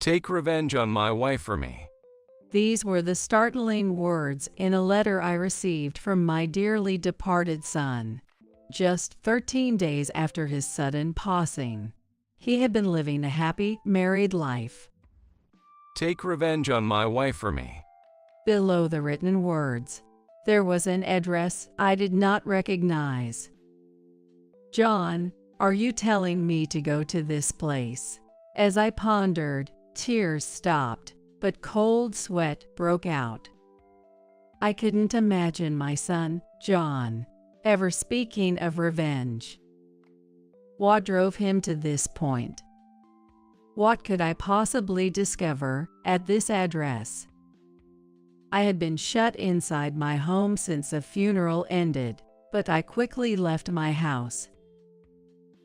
Take revenge on my wife for me. These were the startling words in a letter I received from my dearly departed son, just 13 days after his sudden passing. He had been living a happy, married life. Take revenge on my wife for me. Below the written words, there was an address I did not recognize. John, are you telling me to go to this place? As I pondered, tears stopped, but cold sweat broke out. I couldn't imagine my son, John, ever speaking of revenge. What drove him to this point? What could I possibly discover at this address? I had been shut inside my home since the funeral ended, but I quickly left my house.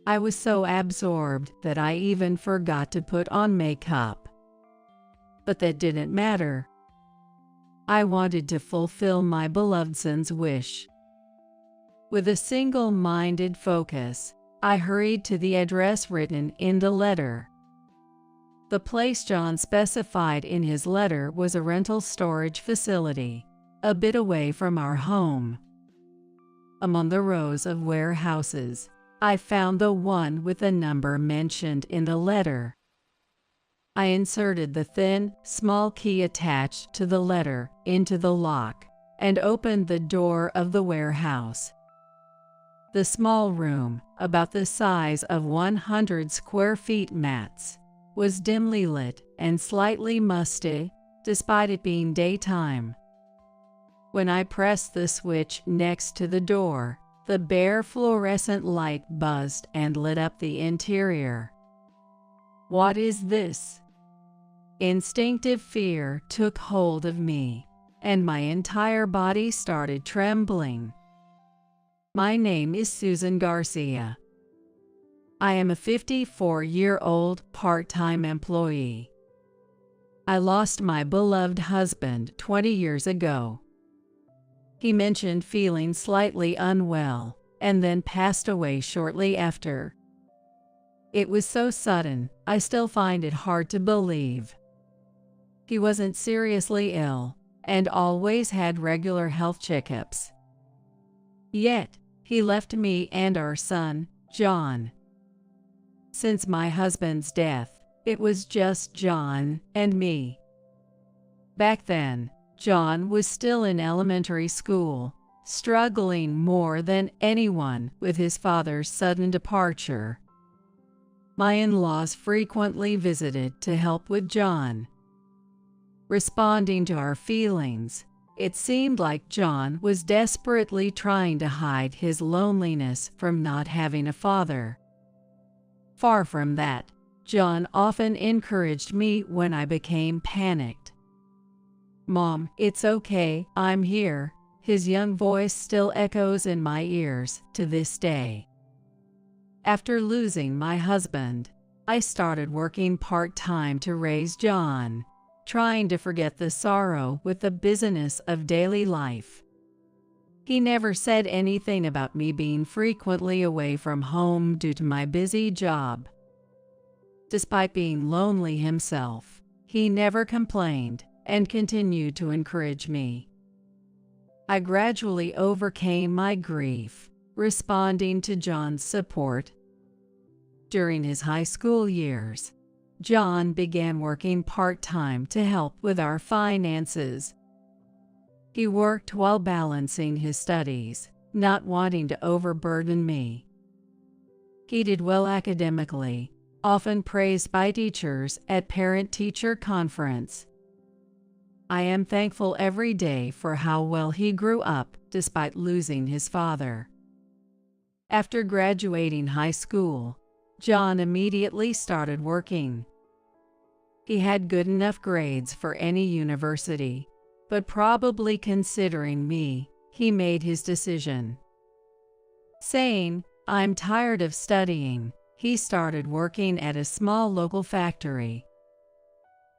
I was so absorbed that I even forgot to put on makeup. But that didn't matter. I wanted to fulfill my beloved son's wish. With a single-minded focus, I hurried to the address written in the letter. The place John specified in his letter was a rental storage facility, a bit away from our home. Among the rows of warehouses, I found the one with the number mentioned in the letter. I inserted the thin, small key attached to the letter into the lock and opened the door of the warehouse. The small room, about the size of 100 square feet max, was dimly lit and slightly musty, despite it being daytime. When I pressed the switch next to the door, the bare fluorescent light buzzed and lit up the interior. What is this? Instinctive fear took hold of me, and my entire body started trembling. My name is Susan Garcia. I am a 54-year-old part-time employee. I lost my beloved husband 20 years ago. He mentioned feeling slightly unwell and then passed away shortly after. It was so sudden, I still find it hard to believe. He wasn't seriously ill and always had regular health checkups. Yet, he left me and our son, John. Since my husband's death, it was just John and me. Back then, John was still in elementary school, struggling more than anyone with his father's sudden departure. My in-laws frequently visited to help with John. Responding to our feelings, it seemed like John was desperately trying to hide his loneliness from not having a father. Far from that, John often encouraged me when I became panicked. "Mom, it's okay, I'm here." His young voice still echoes in my ears to this day. After losing my husband, I started working part-time to raise John, trying to forget the sorrow with the busyness of daily life. He never said anything about me being frequently away from home due to my busy job. Despite being lonely himself, he never complained and continued to encourage me. I gradually overcame my grief, responding to John's support. During his high school years, John began working part-time to help with our finances. He worked while balancing his studies, not wanting to overburden me. He did well academically, often praised by teachers at parent-teacher conference. I am thankful every day for how well he grew up despite losing his father. After graduating high school, John immediately started working. He had good enough grades for any university, but probably considering me, he made his decision. Saying, "I'm tired of studying," he started working at a small local factory.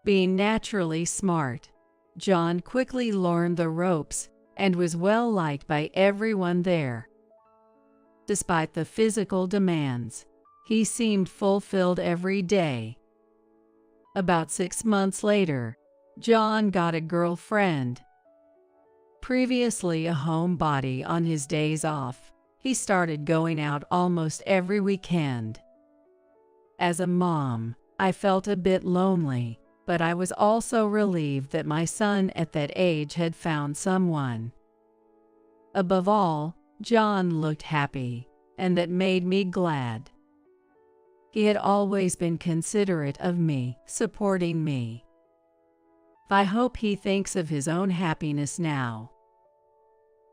Being naturally smart, John quickly learned the ropes and was well liked by everyone there. Despite the physical demands, he seemed fulfilled every day. About 6 months later, John got a girlfriend. Previously a homebody on his days off, he started going out almost every weekend. As a mom, I felt a bit lonely, but I was also relieved that my son at that age had found someone. Above all, John looked happy, and that made me glad. He had always been considerate of me, supporting me. I hope he thinks of his own happiness now.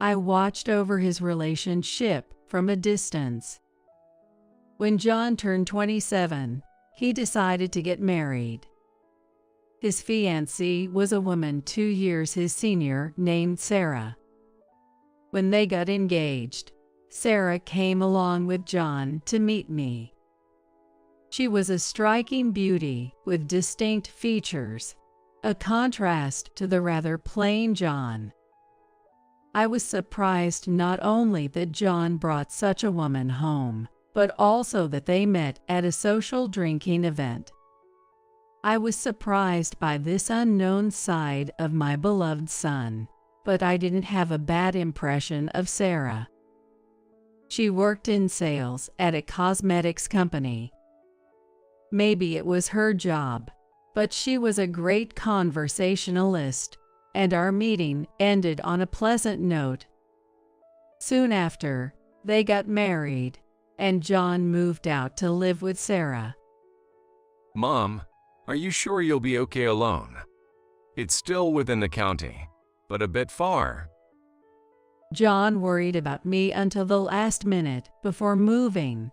I watched over his relationship from a distance. When John turned 27, he decided to get married. His fiancée was a woman 2 years his senior named Sarah. When they got engaged, Sarah came along with John to meet me. She was a striking beauty with distinct features, a contrast to the rather plain John. I was surprised not only that John brought such a woman home, but also that they met at a social drinking event. I was surprised by this unknown side of my beloved son, but I didn't have a bad impression of Sarah. She worked in sales at a cosmetics company. Maybe it was her job, but she was a great conversationalist, and our meeting ended on a pleasant note. Soon after, they got married, and John moved out to live with Sarah. Mom, are you sure you'll be okay alone? It's still within the county, but a bit far. John worried about me until the last minute before moving.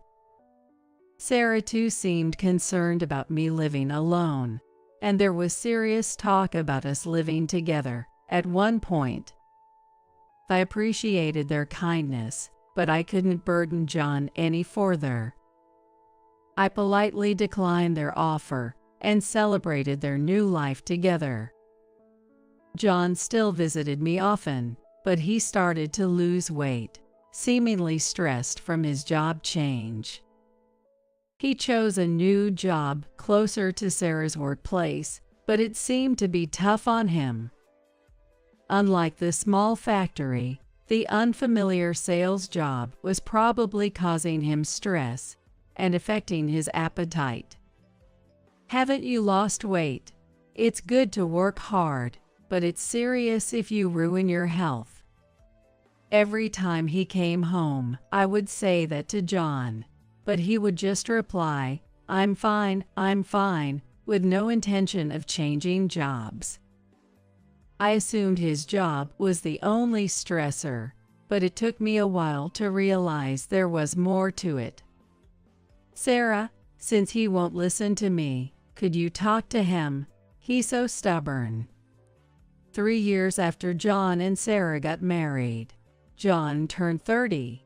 Sarah too seemed concerned about me living alone, and there was serious talk about us living together at one point. I appreciated their kindness, but I couldn't burden John any further. I politely declined their offer and celebrated their new life together. John still visited me often, but he started to lose weight, seemingly stressed from his job change. He chose a new job closer to Sarah's workplace, but it seemed to be tough on him. Unlike the small factory, the unfamiliar sales job was probably causing him stress and affecting his appetite. Haven't you lost weight? It's good to work hard, but it's serious if you ruin your health. Every time he came home, I would say that to John, but he would just reply, I'm fine, with no intention of changing jobs. I assumed his job was the only stressor, but it took me a while to realize there was more to it. Sarah, since he won't listen to me, could you talk to him? He's so stubborn. 3 years after John and Sarah got married, John turned 30.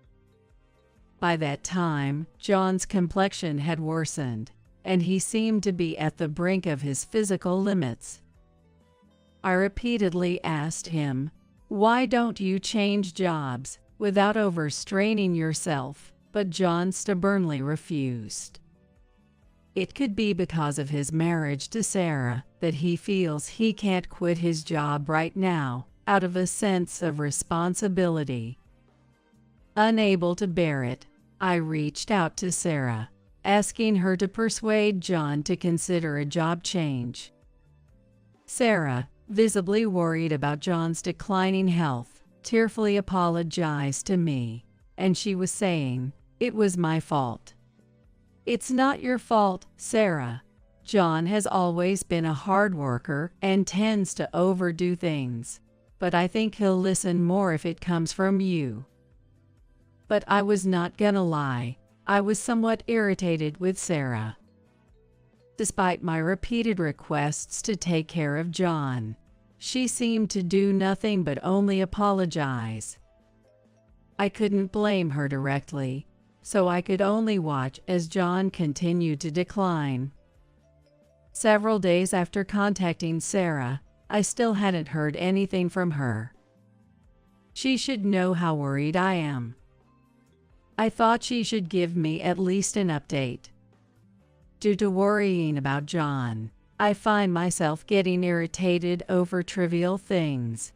By that time, John's complexion had worsened, and he seemed to be at the brink of his physical limits. I repeatedly asked him, why don't you change jobs without overstraining yourself? But John stubbornly refused. It could be because of his marriage to Sarah that he feels he can't quit his job right now out of a sense of responsibility. Unable to bear it, I reached out to Sarah, asking her to persuade John to consider a job change. Sarah, visibly worried about John's declining health, tearfully apologized to me, and she was saying, it was my fault. It's not your fault, Sarah. John has always been a hard worker and tends to overdo things, but I think he'll listen more if it comes from you. But I was not gonna lie, I was somewhat irritated with Sarah. Despite my repeated requests to take care of John, she seemed to do nothing but only apologize. I couldn't blame her directly, so I could only watch as John continued to decline. Several days after contacting Sarah, I still hadn't heard anything from her. She should know how worried I am. I thought she should give me at least an update. Due to worrying about John, I find myself getting irritated over trivial things.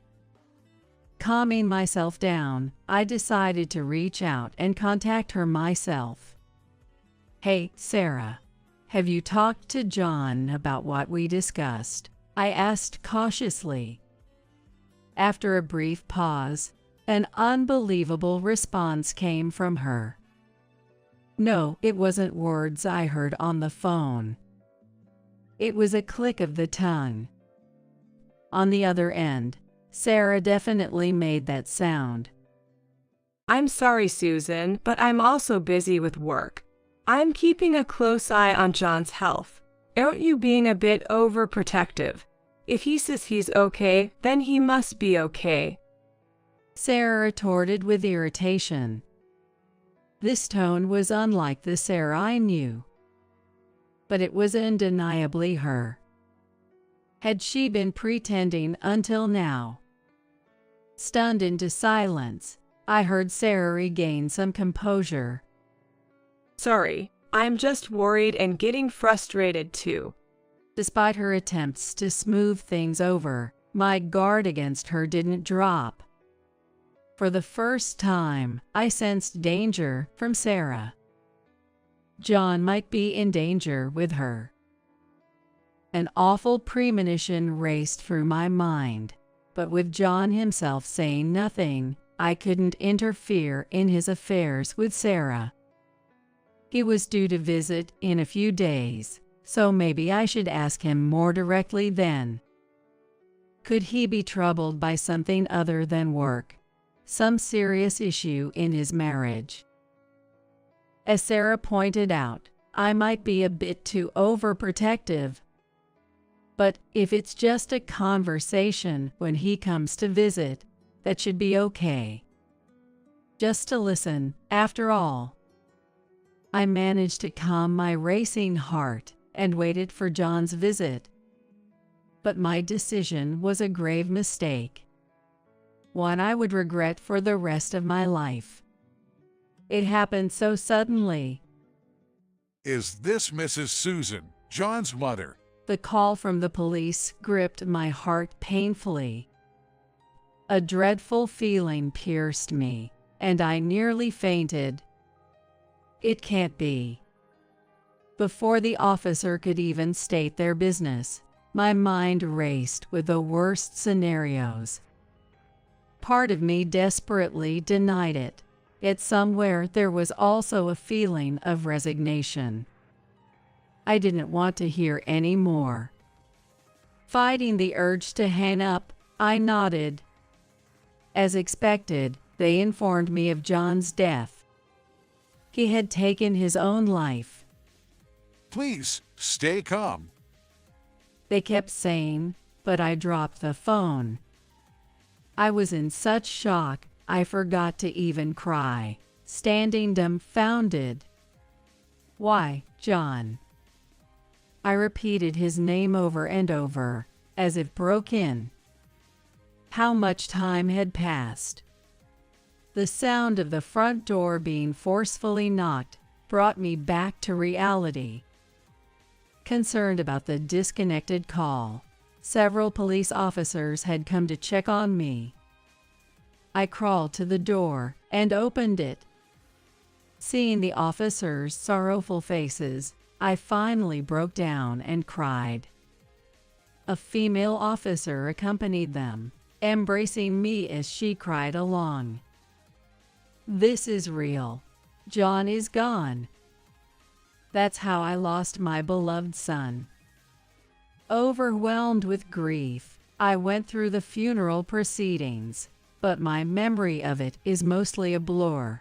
Calming myself down, I decided to reach out and contact her myself. "Hey, Sarah, have you talked to John about what we discussed?" I asked cautiously. After a brief pause, an unbelievable response came from her. No, it wasn't words I heard on the phone. It was a click of the tongue. On the other end, Sarah definitely made that sound. "I'm sorry, Susan, but I'm also busy with work. I'm keeping a close eye on John's health. Aren't you being a bit overprotective? If he says he's okay, then he must be okay," Sarah retorted with irritation. This tone was unlike the Sarah I knew. But it was undeniably her. Had she been pretending until now? Stunned into silence, I heard Sarah regain some composure. "Sorry, I'm just worried and getting frustrated too." Despite her attempts to smooth things over, my guard against her didn't drop. For the first time, I sensed danger from Sarah. John might be in danger with her. An awful premonition raced through my mind, but with John himself saying nothing, I couldn't interfere in his affairs with Sarah. He was due to visit in a few days, so maybe I should ask him more directly then. Could he be troubled by something other than work? Some serious issue in his marriage? As Sarah pointed out, I might be a bit too overprotective. But if it's just a conversation when he comes to visit, that should be okay. Just to listen, after all. I managed to calm my racing heart and waited for John's visit. But my decision was a grave mistake. One I would regret for the rest of my life. It happened so suddenly. "Is this Mrs. Susan, John's mother?" The call from the police gripped my heart painfully. A dreadful feeling pierced me, and I nearly fainted. It can't be. Before the officer could even state their business, my mind raced with the worst scenarios. Part of me desperately denied it, yet somewhere there was also a feeling of resignation. I didn't want to hear any more. Fighting the urge to hang up, I nodded. As expected, they informed me of John's death. He had taken his own life. "Please, stay calm." They kept saying, but I dropped the phone. I was in such shock, I forgot to even cry, standing dumbfounded. "Why, John?" I repeated his name over and over, as if broken. How much time had passed? The sound of the front door being forcefully knocked brought me back to reality. Concerned about the disconnected call, several police officers had come to check on me. I crawled to the door and opened it. Seeing the officers' sorrowful faces, I finally broke down and cried. A female officer accompanied them, embracing me as she cried along. This is real. John is gone. That's how I lost my beloved son. Overwhelmed with grief, I went through the funeral proceedings, but my memory of it is mostly a blur.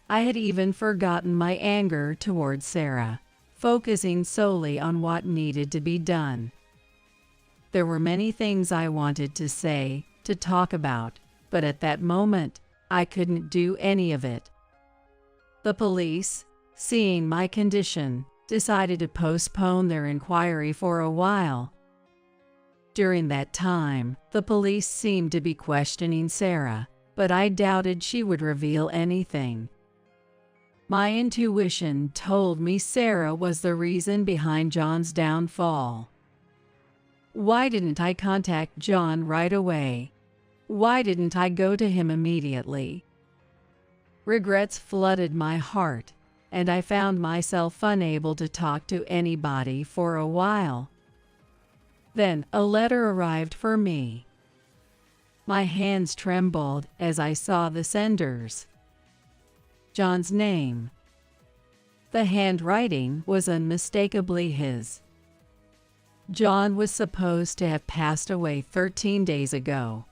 I had even forgotten my anger towards Sarah, focusing solely on what needed to be done. There were many things I wanted to say, to talk about, but at that moment, I couldn't do any of it. The police, seeing my condition, decided to postpone their inquiry for a while. During that time, the police seemed to be questioning Sarah, but I doubted she would reveal anything. My intuition told me Sarah was the reason behind John's downfall. Why didn't I contact John right away? Why didn't I go to him immediately? Regrets flooded my heart, and I found myself unable to talk to anybody for a while. Then a letter arrived for me. My hands trembled as I saw the sender's. John's name. The handwriting was unmistakably his. John was supposed to have passed away 13 days ago.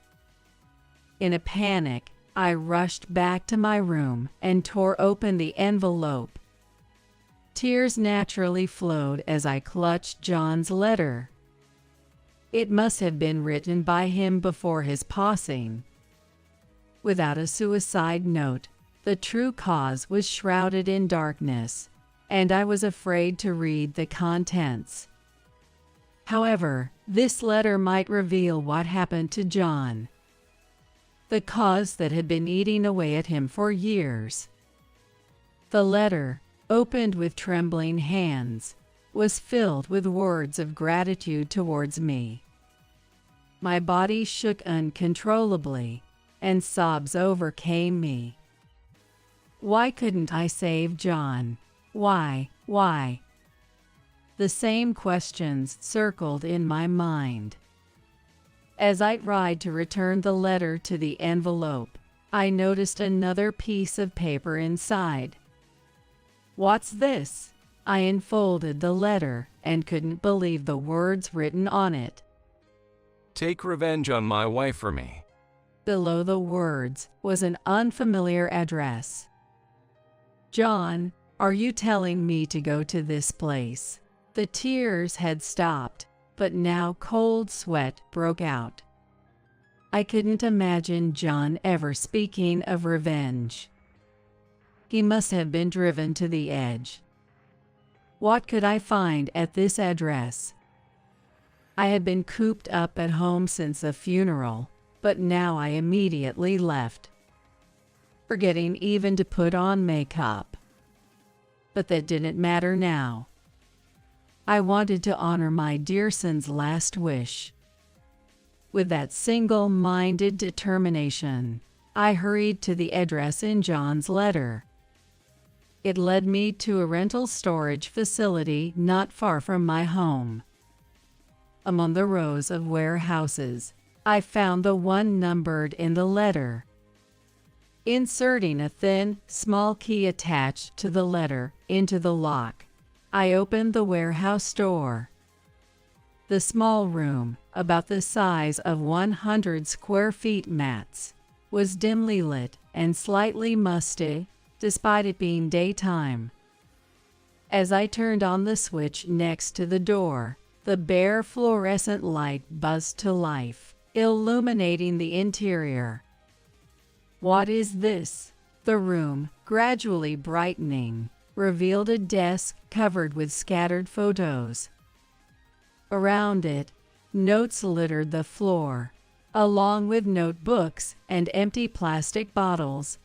In a panic, I rushed back to my room and tore open the envelope. Tears naturally flowed as I clutched John's letter. It must have been written by him before his passing. Without a suicide note, the true cause was shrouded in darkness, and I was afraid to read the contents. However, this letter might reveal what happened to John. The cause that had been eating away at him for years. The letter, opened with trembling hands, was filled with words of gratitude towards me. My body shook uncontrollably, and sobs overcame me. Why couldn't I save John? Why? The same questions circled in my mind. As I tried to return the letter to the envelope, I noticed another piece of paper inside. What's this? I unfolded the letter and couldn't believe the words written on it. Take revenge on my wife for me. Below the words was an unfamiliar address. John, are you telling me to go to this place? The tears had stopped, but now cold sweat broke out. I couldn't imagine John ever speaking of revenge. He must have been driven to the edge. What could I find at this address? I had been cooped up at home since the funeral, but now I immediately left, forgetting even to put on makeup. But that didn't matter now. I wanted to honor my dear son's last wish. With that single-minded determination, I hurried to the address in John's letter. It led me to a rental storage facility not far from my home. Among the rows of warehouses, I found the one numbered in the letter. Inserting a thin, small key attached to the letter into the lock, I opened the warehouse door. The small room, about the size of 100 square feet max, was dimly lit and slightly musty, despite it being daytime. As I turned on the switch next to the door, the bare fluorescent light buzzed to life, illuminating the interior. What is this? The room, gradually brightening, revealed a desk covered with scattered photos. Around it, notes littered the floor, along with notebooks and empty plastic bottles.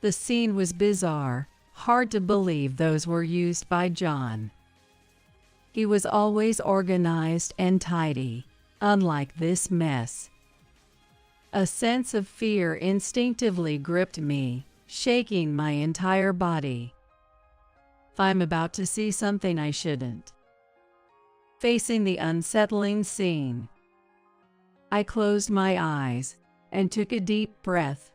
The scene was bizarre, hard to believe those were used by John. He was always organized and tidy, unlike this mess. A sense of fear instinctively gripped me, shaking my entire body. I'm about to see something I shouldn't. Facing the unsettling scene, I closed my eyes and took a deep breath.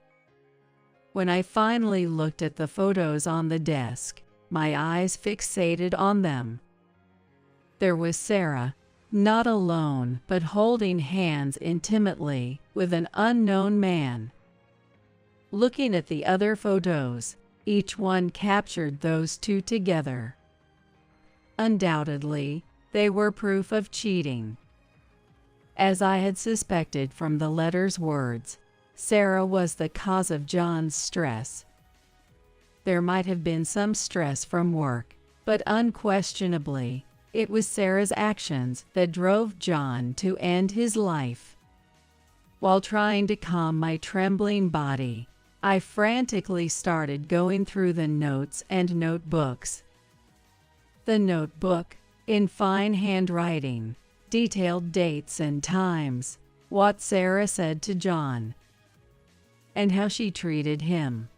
When I finally looked at the photos on the desk, my eyes fixated on them. There was Sarah, not alone, but holding hands intimately with an unknown man. Looking at the other photos, each one captured those two together. Undoubtedly, they were proof of cheating. As I had suspected from the letter's words, Sarah was the cause of John's stress. There might have been some stress from work, but unquestionably, it was Sarah's actions that drove John to end his life. While trying to calm my trembling body, I frantically started going through the notes and notebooks. The notebook, in fine handwriting, detailed dates and times, what Sarah said to John, and how she treated him.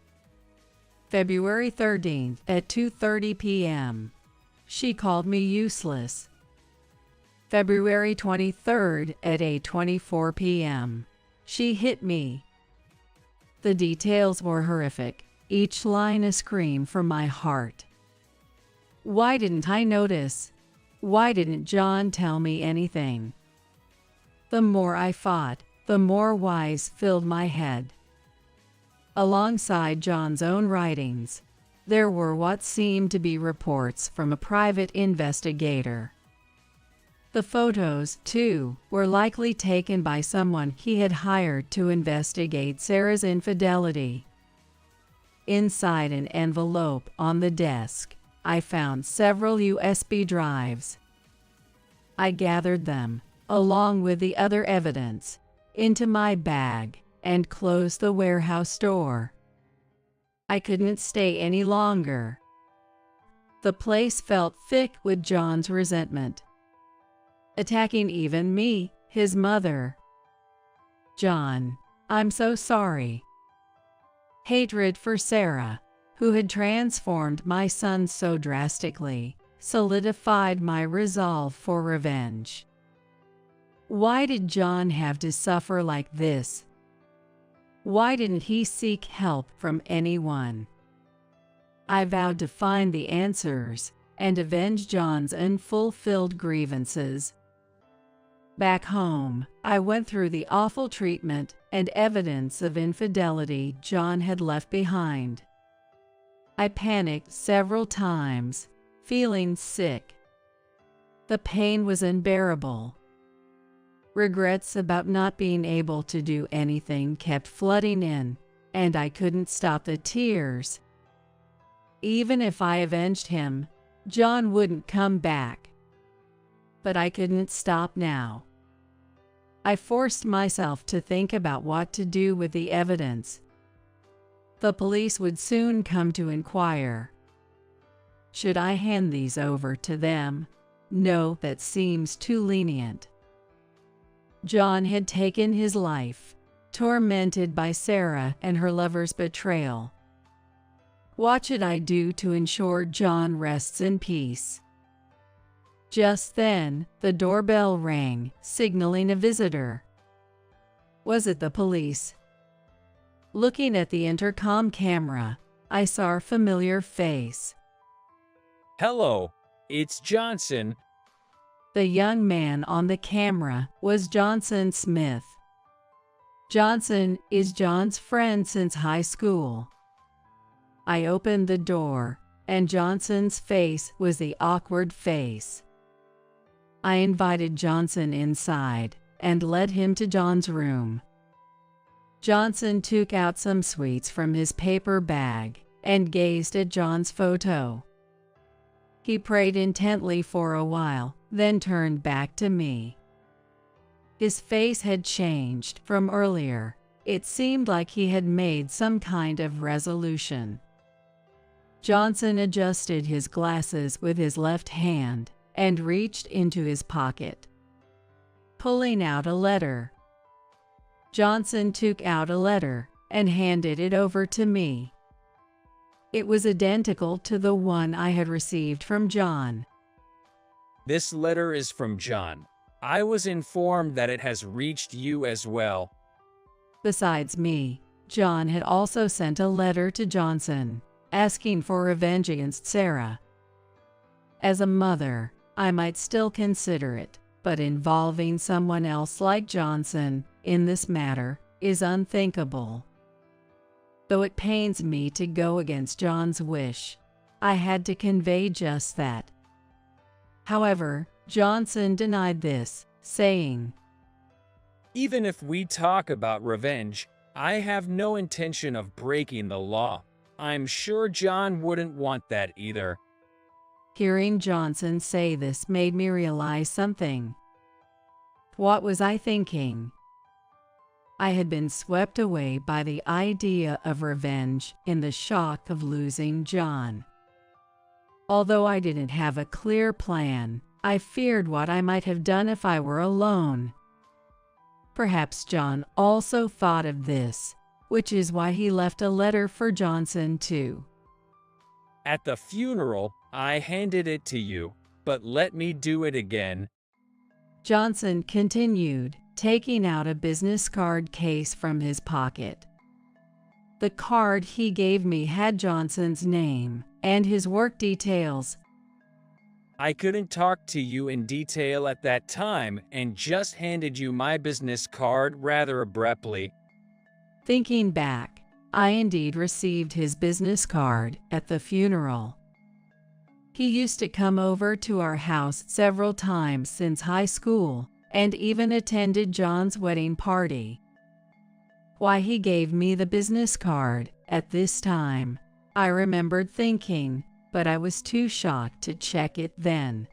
February 13th at 2:30 p.m. She called me useless. February 23rd at 8:24 p.m. She hit me. The details were horrific, each line a scream from my heart. Why didn't I notice? Why didn't John tell me anything? The more I fought, the more whys filled my head. Alongside John's own writings, there were what seemed to be reports from a private investigator. The photos, too, were likely taken by someone he had hired to investigate Sarah's infidelity. Inside an envelope on the desk, I found several USB drives. I gathered them, along with the other evidence, into my bag and closed the warehouse door. I couldn't stay any longer. The place felt thick with John's resentment, attacking even me, his mother. John, I'm so sorry. Hatred for Sarah, who had transformed my son so drastically, solidified my resolve for revenge. Why did John have to suffer like this? Why didn't he seek help from anyone? I vowed to find the answers and avenge John's unfulfilled grievances. Back home, I went through the awful treatment and evidence of infidelity John had left behind. I panicked several times, feeling sick. The pain was unbearable. Regrets about not being able to do anything kept flooding in, and I couldn't stop the tears. Even if I avenged him, John wouldn't come back. But I couldn't stop now. I forced myself to think about what to do with the evidence. The police would soon come to inquire. Should I hand these over to them? No, that seems too lenient. John had taken his life, tormented by Sarah and her lover's betrayal. What should I do to ensure John rests in peace? Just then, the doorbell rang, signaling a visitor. Was it the police? Looking at the intercom camera, I saw a familiar face. Hello, it's Johnson. The young man on the camera was Johnson Smith. Johnson is John's friend since high school. I opened the door, and Johnson's face was the awkward face. I invited Johnson inside and led him to John's room. Johnson took out some sweets from his paper bag and gazed at John's photo. He prayed intently for a while, then turned back to me. His face had changed from earlier. It seemed like he had made some kind of resolution. Johnson adjusted his glasses with his left hand and reached into his pocket, pulling out a letter. Johnson took out a letter and handed it over to me. It was identical to the one I had received from John. This letter is from John. I was informed that it has reached you as well. Besides me, John had also sent a letter to Johnson, asking for revenge against Sarah. As a mother, I might still consider it, but involving someone else like Johnson in this matter is unthinkable. Though it pains me to go against John's wish, I had to convey just that. However, Johnson denied this, saying, Even if we talk about revenge, I have no intention of breaking the law. I'm sure John wouldn't want that either. Hearing Johnson say this made me realize something. What was I thinking? I had been swept away by the idea of revenge in the shock of losing John. Although I didn't have a clear plan, I feared what I might have done if I were alone. Perhaps John also thought of this, which is why he left a letter for Johnson too. At the funeral, I handed it to you, but let me do it again. Johnson continued, taking out a business card case from his pocket. The card he gave me had Johnson's name and his work details. I couldn't talk to you in detail at that time and just handed you my business card rather abruptly. Thinking back, I indeed received his business card at the funeral. He used to come over to our house several times since high school and even attended John's wedding party. Why he gave me the business card at this time, I remembered thinking, but I was too shocked to check it then.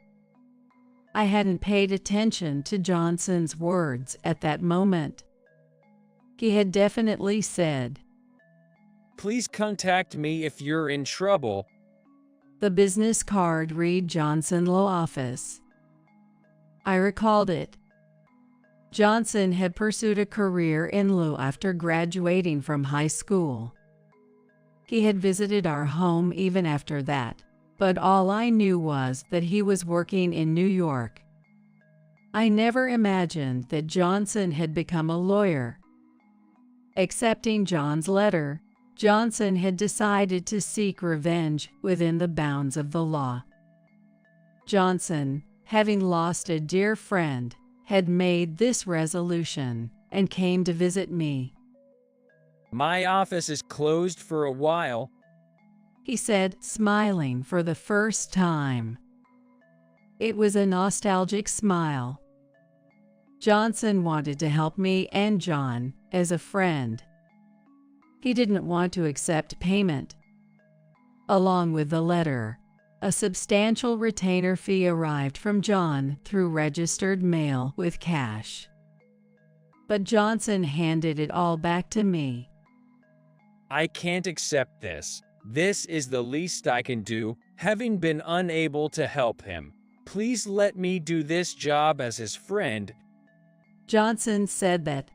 I hadn't paid attention to Johnson's words at that moment. He had definitely said, Please contact me if you're in trouble. The business card read Johnson Law Office. I recalled it. Johnson had pursued a career in law after graduating from high school. He had visited our home even after that, but all I knew was that he was working in New York. I never imagined that Johnson had become a lawyer. Accepting John's letter, Johnson had decided to seek revenge within the bounds of the law. Johnson, having lost a dear friend, had made this resolution and came to visit me. My office is closed for a while, He said, smiling for the first time. It was a nostalgic smile. Johnson wanted to help me and John as a friend. He didn't want to accept payment. Along with the letter, a substantial retainer fee arrived from John through registered mail with cash. But Johnson handed it all back to me. I can't accept this. This is the least I can do, having been unable to help him. Please let me do this job as his friend. Johnson said that.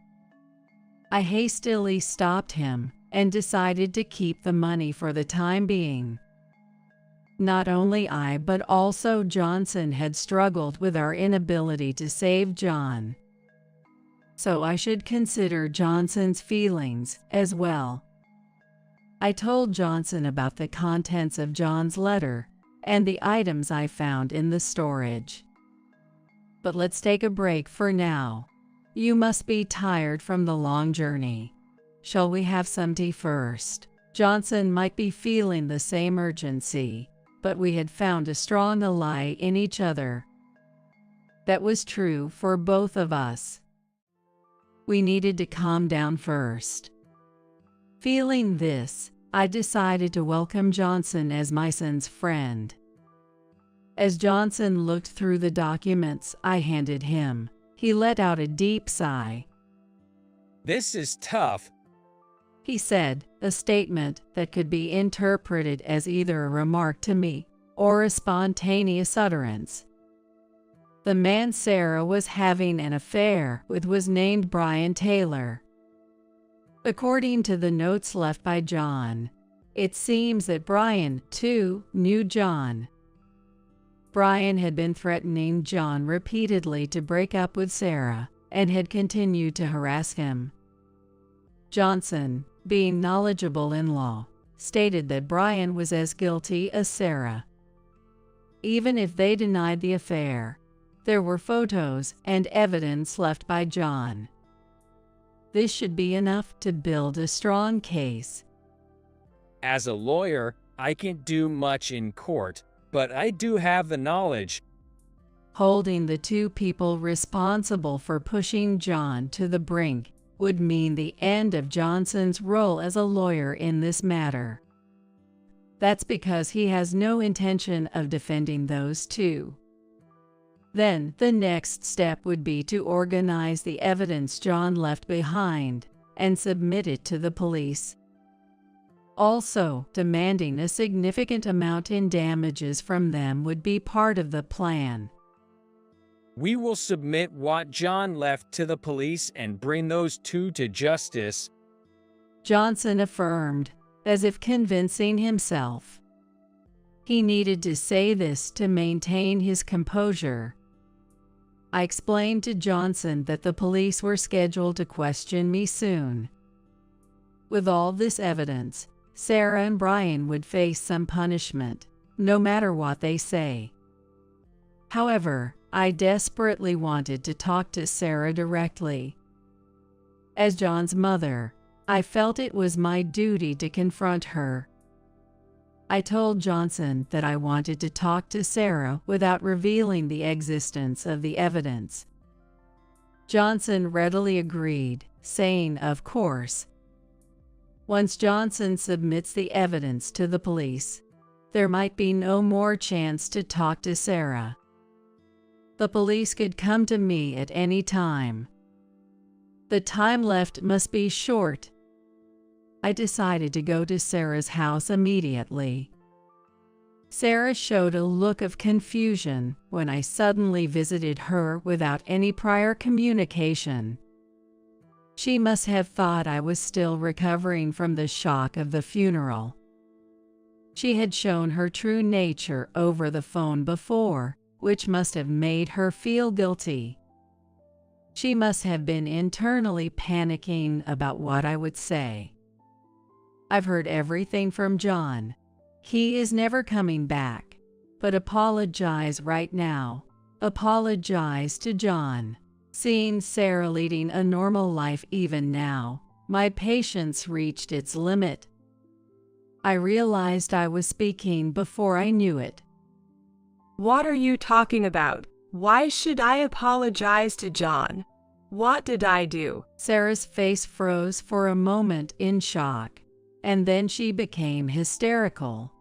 I hastily stopped him and decided to keep the money for the time being. Not only I but also Johnson had struggled with our inability to save John. So I should consider Johnson's feelings as well. I told Johnson about the contents of John's letter and the items I found in the storage. But let's take a break for now. You must be tired from the long journey. Shall we have some tea first? Johnson might be feeling the same urgency, but we had found a strong ally in each other. That was true for both of us. We needed to calm down first. Feeling this, I decided to welcome Johnson as my son's friend. As Johnson looked through the documents I handed him, he let out a deep sigh. This is tough. He said, a statement that could be interpreted as either a remark to me or a spontaneous utterance. The man Sarah was having an affair with was named Brian Taylor. According to the notes left by John, it seems that Brian, too, knew John. Brian had been threatening John repeatedly to break up with Sarah and had continued to harass him. Johnson, being knowledgeable in law, stated that Brian was as guilty as Sarah. Even if they denied the affair, there were photos and evidence left by John. This should be enough to build a strong case. As a lawyer, I can't do much in court, but I do have the knowledge. Holding the two people responsible for pushing John to the brink would mean the end of Johnson's role as a lawyer in this matter. That's because he has no intention of defending those two. Then the next step would be to organize the evidence John left behind and submit it to the police. Also, demanding a significant amount in damages from them would be part of the plan. We will submit what John left to the police and bring those two to justice, Johnson affirmed, as if convincing himself. He needed to say this to maintain his composure. I explained to Johnson that the police were scheduled to question me soon. With all this evidence, Sarah and Brian would face some punishment, no matter what they say. However, I desperately wanted to talk to Sarah directly. As John's mother, I felt it was my duty to confront her. I told Johnson that I wanted to talk to Sarah without revealing the existence of the evidence. Johnson readily agreed, saying, "Of course." Once Johnson submits the evidence to the police, there might be no more chance to talk to Sarah. The police could come to me at any time. The time left must be short. I decided to go to Sarah's house immediately. Sarah showed a look of confusion when I suddenly visited her without any prior communication. She must have thought I was still recovering from the shock of the funeral. She had shown her true nature over the phone before, which must have made her feel guilty. She must have been internally panicking about what I would say. "I've heard everything from John. He is never coming back. But apologize right now. Apologize to John." Seeing Sarah leading a normal life even now, my patience reached its limit. I realized I was speaking before I knew it. What are you talking about? Why should I apologize to John? What did I do? Sarah's face froze for a moment in shock, and then she became hysterical.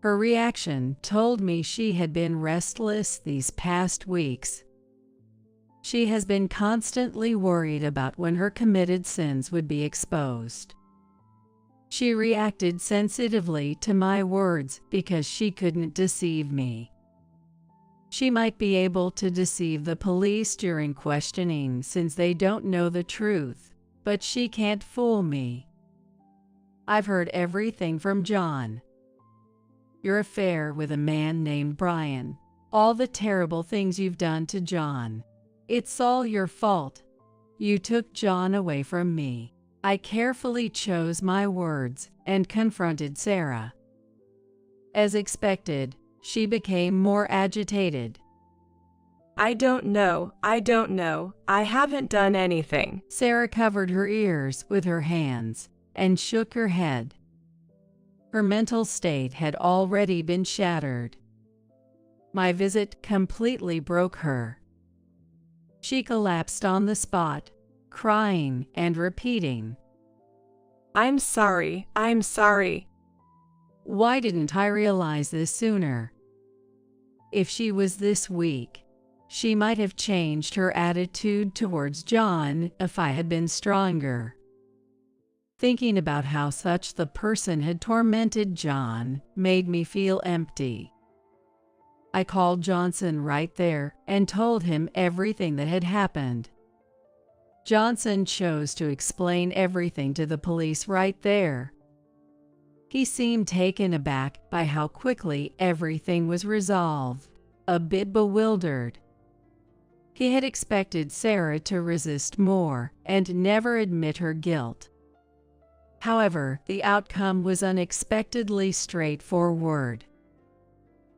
Her reaction told me she had been restless these past weeks. She has been constantly worried about when her committed sins would be exposed. She reacted sensitively to my words because she couldn't deceive me. She might be able to deceive the police during questioning since they don't know the truth, but she can't fool me. "I've heard everything from John. Your affair with a man named Brian, all the terrible things you've done to John. It's all your fault. You took John away from me." I carefully chose my words and confronted Sarah. As expected, she became more agitated. I don't know. I haven't done anything." Sarah covered her ears with her hands and shook her head. Her mental state had already been shattered. My visit completely broke her. She collapsed on the spot, crying and repeating, I'm sorry. "Why didn't I realize this sooner?" If she was this weak, she might have changed her attitude towards John if I had been stronger. Thinking about how such the person had tormented John made me feel empty. I called Johnson right there and told him everything that had happened. Johnson chose to explain everything to the police right there. He seemed taken aback by how quickly everything was resolved, a bit bewildered. He had expected Sarah to resist more and never admit her guilt. However, the outcome was unexpectedly straightforward.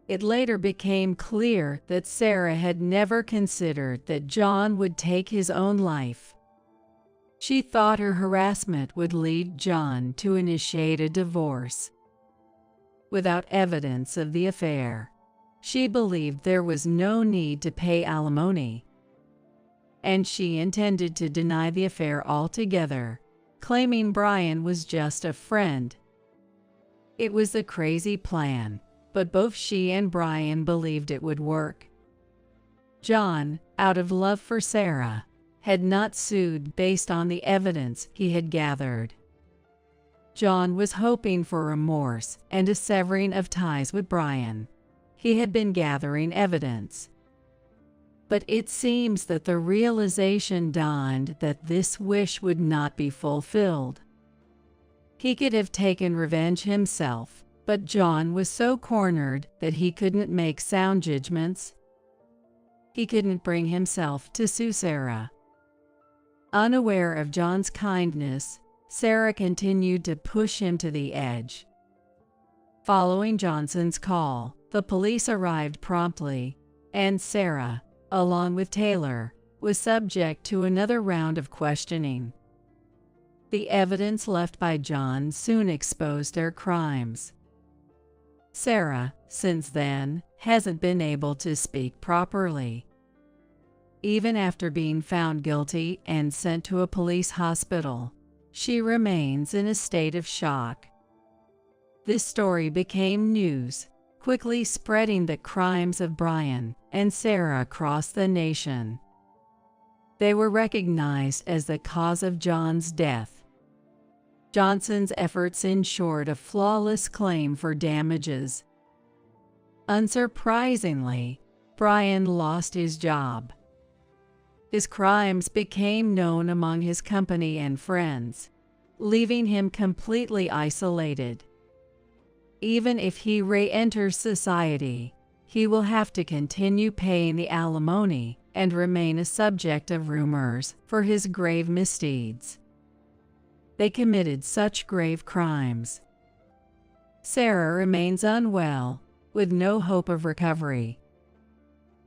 It later became clear that Sarah had never considered that John would take his own life. She thought her harassment would lead John to initiate a divorce. Without evidence of the affair, she believed there was no need to pay alimony, and she intended to deny the affair altogether, claiming Brian was just a friend. It was a crazy plan, but both she and Brian believed it would work. John, out of love for Sarah, had not sued based on the evidence he had gathered. John was hoping for remorse and a severing of ties with Brian. He had been gathering evidence. But it seems that the realization dawned that this wish would not be fulfilled. He could have taken revenge himself, but John was so cornered that he couldn't make sound judgments. He couldn't bring himself to sue Sarah. Unaware of John's kindness, Sarah continued to push him to the edge. Following Johnson's call, the police arrived promptly, and Sarah, along with Taylor, was subject to another round of questioning. The evidence left by John soon exposed their crimes. Sarah, since then, hasn't been able to speak properly. Even after being found guilty and sent to a police hospital, she remains in a state of shock. This story became news, quickly spreading the crimes of Brian and Sarah across the nation. They were recognized as the cause of John's death. Johnson's efforts ensured a flawless claim for damages. Unsurprisingly, Brian lost his job. His crimes became known among his company and friends, leaving him completely isolated. Even if he re-enters society, he will have to continue paying the alimony and remain a subject of rumors for his grave misdeeds. They committed such grave crimes. Sarah remains unwell, with no hope of recovery.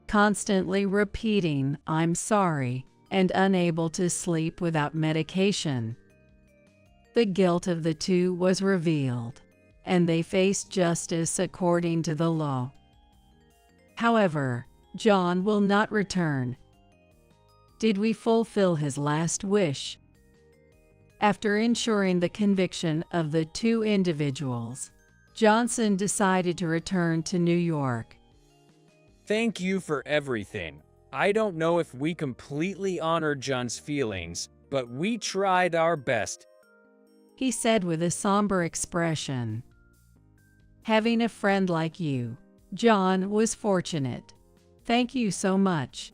Constantly repeating, "I'm sorry," and unable to sleep without medication. The guilt of the two was revealed, and they faced justice according to the law. However, John will not return. Did we fulfill his last wish? After ensuring the conviction of the two individuals, Johnson decided to return to New York. Thank you for everything. I don't know if we completely honored John's feelings, but we tried our best, he said with a somber expression. Having a friend like you, John, was fortunate. Thank you so much.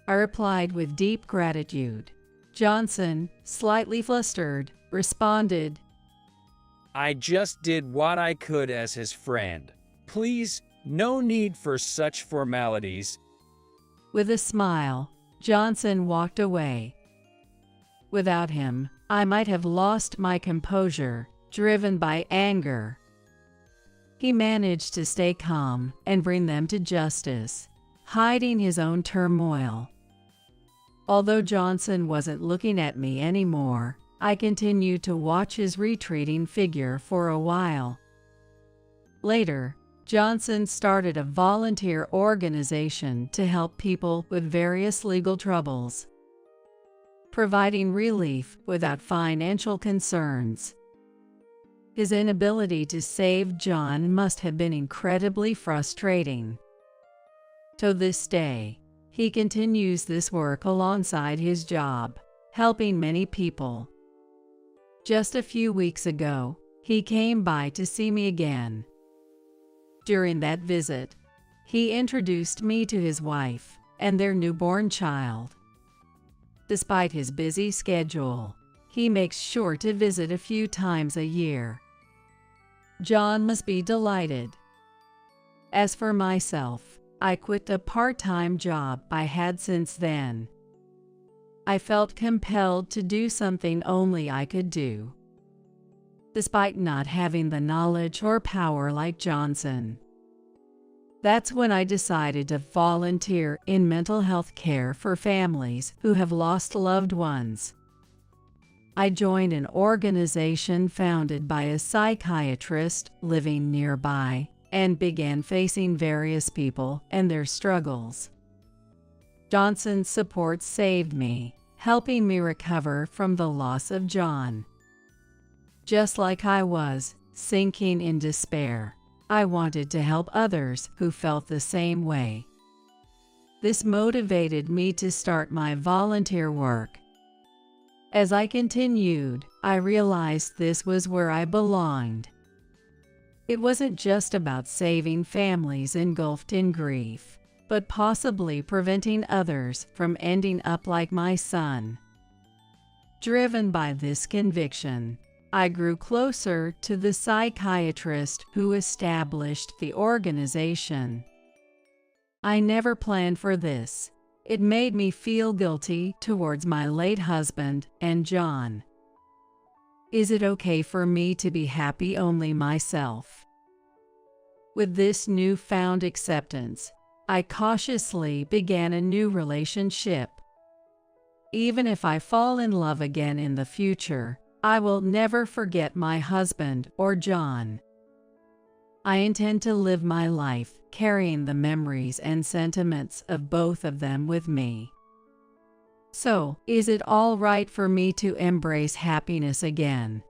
I replied with deep gratitude. Johnson, slightly flustered, responded, I just did what I could as his friend. Please, no need for such formalities. With a smile, Johnson walked away. Without him, I might have lost my composure, driven by anger. He managed to stay calm and bring them to justice, hiding his own turmoil. Although Johnson wasn't looking at me anymore, I continued to watch his retreating figure for a while. Later, Johnson started a volunteer organization to help people with various legal troubles, providing relief without financial concerns. His inability to save John must have been incredibly frustrating. To this day, he continues this work alongside his job, helping many people. Just a few weeks ago, he came by to see me again. During that visit, he introduced me to his wife and their newborn child. Despite his busy schedule, he makes sure to visit a few times a year. John must be delighted. As for myself, I quit a part-time job I had since then. I felt compelled to do something only I could do, despite not having the knowledge or power like Johnson. That's when I decided to volunteer in mental health care for families who have lost loved ones. I joined an organization founded by a psychiatrist living nearby and began facing various people and their struggles. Johnson's support saved me, helping me recover from the loss of John. Just like I was sinking in despair, I wanted to help others who felt the same way. This motivated me to start my volunteer work. As I continued, I realized this was where I belonged. It wasn't just about saving families engulfed in grief, but possibly preventing others from ending up like my son. Driven by this conviction, I grew closer to the psychiatrist who established the organization. I never planned for this. It made me feel guilty towards my late husband and John. Is it okay for me to be happy only myself? With this newfound acceptance, I cautiously began a new relationship. Even if I fall in love again in the future, I will never forget my husband or John. I intend to live my life carrying the memories and sentiments of both of them with me. So, is it all right for me to embrace happiness again?